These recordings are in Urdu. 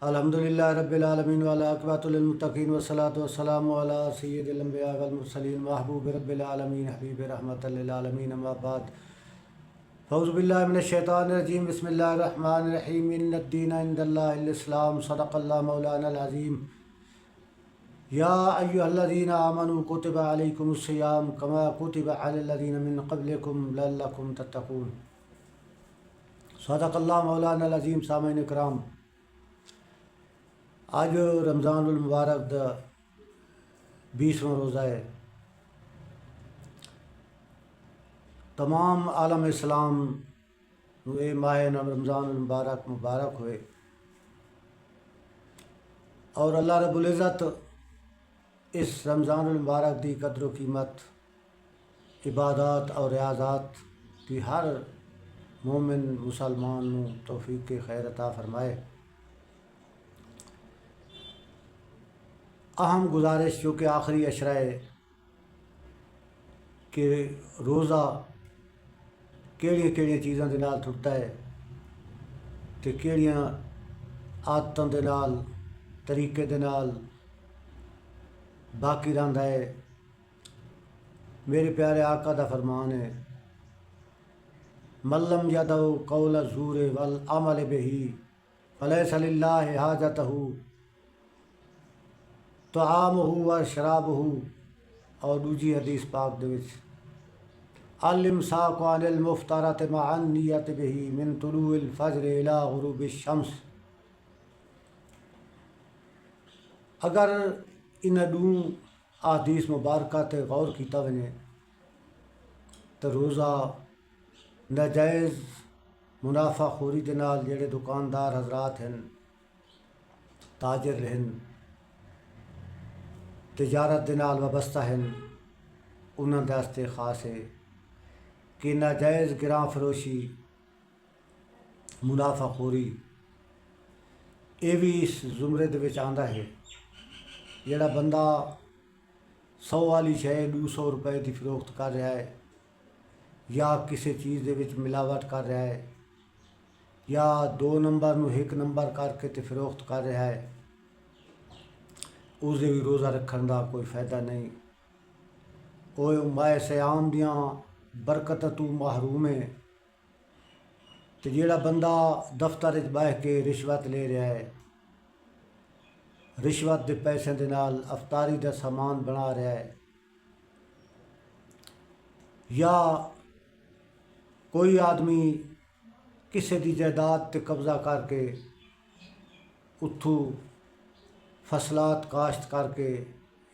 الحمدللہ رب العالمین والعاقبۃ للمتقین والصلاۃ والسلام علی سید الانبیاء والمرسلین محبوب رب العالمین حبیب رحمۃ للعالمین اما بعد فاعوذ باللہ من الشیطان الرجیم بسم اللہ الرحمن الرحیم ان الدین عند اللہ الاسلام صدق اللہ مولانا العظیم یا ایھا الذین آمنوا کتب علیکم الصیام کما کتب علی الذین من قبلکم لعلکم تتقون۔ صدق اللہ مولانا العظیم۔ سامعین اکرام، آج رمضان المبارک دا 20واں روزہ ہے۔ تمام عالم اسلام نو اے ماہ رمضان المبارک مبارک ہوئے، اور اللہ رب العزت اس رمضان المبارک دی قدر و قیمت عبادات اور ریاضات کی ہر مومن مسلمان نو توفیق کے خیر عطا فرمائے۔ اہم گزارش جو کہ آخری اشرہ ہے کہ روزہ کیڑیاں چیزاں دے نال ٹوٹتا ہے تے کیڑیاں عادتاں دے نال طریقے دے نال باقی رہندا ہے۔ میرے پیارے آقا دا فرمان ہے، من لم یدع قول الزور والعمل بہ فلیس للہ حاجتہ طعامہ و شرابہ۔ اور دوجی حدیث پاک دے وچ الامساک عن المفطرۃ مع النیۃ بہ من طلوع الفجر الی غروب الشمس۔ اگر انہاں دو احادیث مبارکہ تے غور کیتا ونے تو روزہ ناجائز منافع خوری دے نال جڑے دکاندار حضرات ہیں، تاجر ہیں، تجارت دے نال وابستہ ہیں، انہاں دے واسطے خاص ہے کہ ناجائز گراں فروشی منافع خوری یہ بھی اس زمرے دے وچ آندا ہے۔ جڑا بندہ 100 والی شے 200 روپے دی فروخت کر رہا ہے، یا کسی چیز دے وچ ملاوٹ کر رہا ہے، یا 2 نمبر نو 1 نمبر کر کے تے فروخت کر رہا ہے، اس دے بھی روزہ رکھن دا کوئی فائدہ نہیں۔ وہ ماہ صیام دیاں برکتاں تو محروم ہے۔ تے جیڑا بندہ دفتر وچ بیٹھ کے رشوت لے رہا ہے، رشوت دے پیسے دے نال افطاری دا سامان بنا رہا ہے، یا کوئی آدمی کسی دی جائیداد تے قبضہ کر کے اتھوں فصلات کاشت کر کے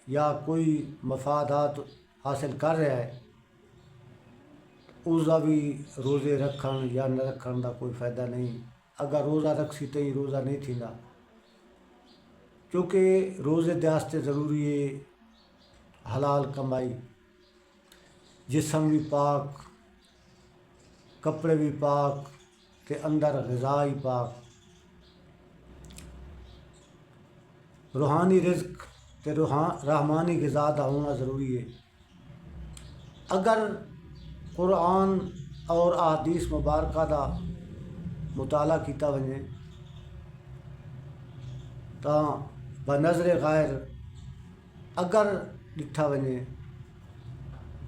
یا کوئی مفادات حاصل کر رہا ہے، اس کا بھی روزے رکھن یا نہ رکھن دا کوئی فائدہ نہیں۔ اگر روزہ رکھ سی تو ہی روزہ نہیں تھیندا، کیونکہ روزے دے واسطے ضروری ہے حلال کمائی، جسم بھی پاک، کپڑے بھی پاک تے اندر غذا ہی پاک۔ روحانی رزق تے رحمانی غذا دا ہونا ضروری ہے۔ اگر قرآن اور احادیث مبارکہ دا مطالعہ کیتا ونے تاں بنظر غیر اگر ڈٹھا ونے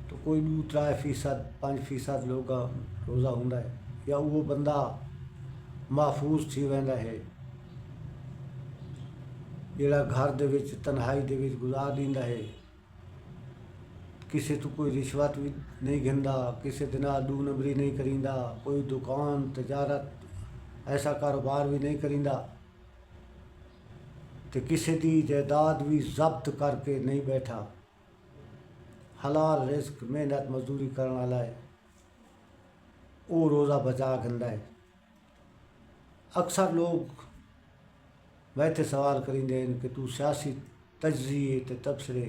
تو کوئی 2-3% 5% لوگا روزہ ہوندا ہے، یا وہ بندہ محفوظ تھی ویندا ہے جڑا گھر دے وچ تنہائی دے وچ گزار دیندا ہے، کسی تو کوئی رشوت بھی نہیں گھندا، کسی دے نال 2 نمبری نہیں کریندا، کوئی دکان تجارت ایسا کاروبار بھی نہیں کریندا، تے کسی دی جائیداد بھی ضبط کر کے نہیں بیٹھا، حلال رزق محنت مزدوری کرن والا ہے، وہ روزہ بچا گھندا ہے۔ اکثر لوگ بیٹھے سوال کریندے ہیں کہ تو سیاسی تجزیے تے تبصرے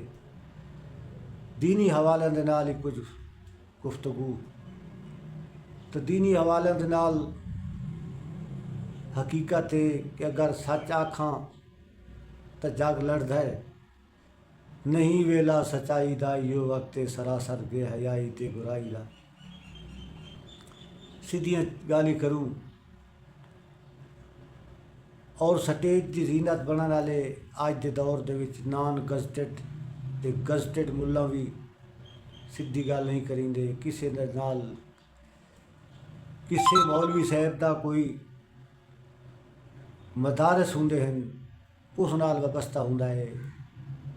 دینی حوالے دے نال ہی کچھ گفتگو، تو دینی حوالے دے نال حقیقت ہے کہ اگر سچ آکھاں تو جگ لڑدا ہے، نہیں ویلا سچائی دا یو وقت سراسر بے حیائی تے برائی دا۔ سیدھیاں گالی کروں اور ਸਟੇਜ ਦੀ ਜ਼ੀਨਤ ਬਣਨ ਵਾਲੇ ਅੱਜ ਦੇ ਦੌਰ ਦੇ ਵਿੱਚ ਨਾਨ ਗਜ਼ਟਡ ਤੇ ਗਜ਼ਟਡ ਮੁੱਲਾ ਵੀ ਸਿੱਧੀ ਗੱਲ ਨਹੀਂ ਕਰਿੰਦੇ। ਕਿਸੇ ਦੇ ਨਾਲ ਕਿਸੇ ਮੌਲਵੀ ਸਾਹਿਬ ਦਾ ਕੋਈ ਮਦਾਰਸ ਹੁੰਦੇ ਹਨ, ਉਸ ਨਾਲ ਵਾਬਸਤਾ ਹੁੰਦਾ ਹੈ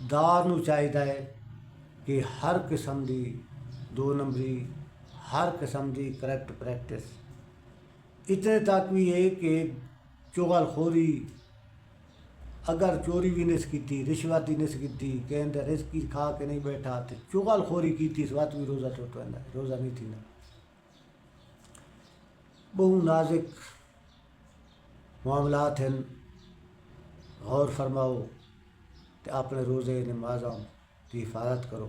دار نو چاہیے کہ ہر قسم دی 2 نمبری ہر قسم دی کریکٹ پریکٹس اتنے تک بھی ہے کہ چغل خوری اگر چوری بھی نہیں کی رشوت بھی نہیں کی کہ رزق کھا کے نہیں بیٹھا تو چغل خوری کی اس وقت بھی روزہ ٹوٹ ہے روزہ نہیں تھی بہت نازک معاملات ہیں غور فرماؤ کہ اپنے روزے نمازوں کی حفاظت کرو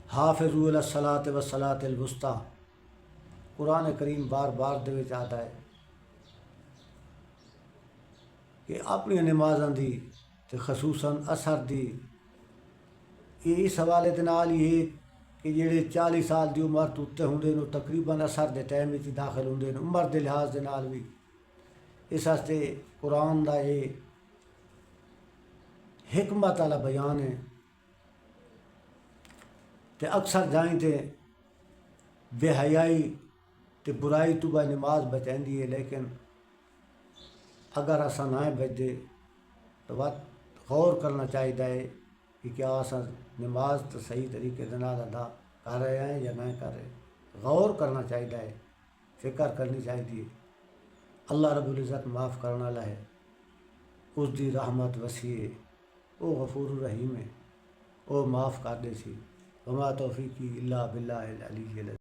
حافظوا علی الصلاۃ والصلاۃ الوسطیٰ قرآن کریم بار بار دے چاہتا ہے کہ اپنی نمازاں دی تے خصوصاً اثر دی یہ اس حوالے دے نال ہی ہے کہ جڑے 40 سال دی عمر تو اتنے ہوندے نو تقریباً اثر دے ٹائم وچ داخل ہوندے نے عمر دے لحاظ دے نال بھی اس واسطے قرآن دا یہ حکمت والا بیان ہے تے اکثر جائیں تے بے حیائی تے برائی تو با نماز بچائندی ہے لیکن اگر اساں نہ بچدے تو وقت غور کرنا چاہیے کہ کیا اساں نماز تو صحیح طریقے سے ادا کر رہے ہیں یا نہیں کر رہے غور کرنا چاہیے فکر کرنی چاہیے اللہ رب العزت معاف کرنے والا ہے اس دی رحمت وسیع ہے وہ غفور الرحیم ہے وہ معاف کر دے سی وما توفیقی الا باللہ العلی العظیم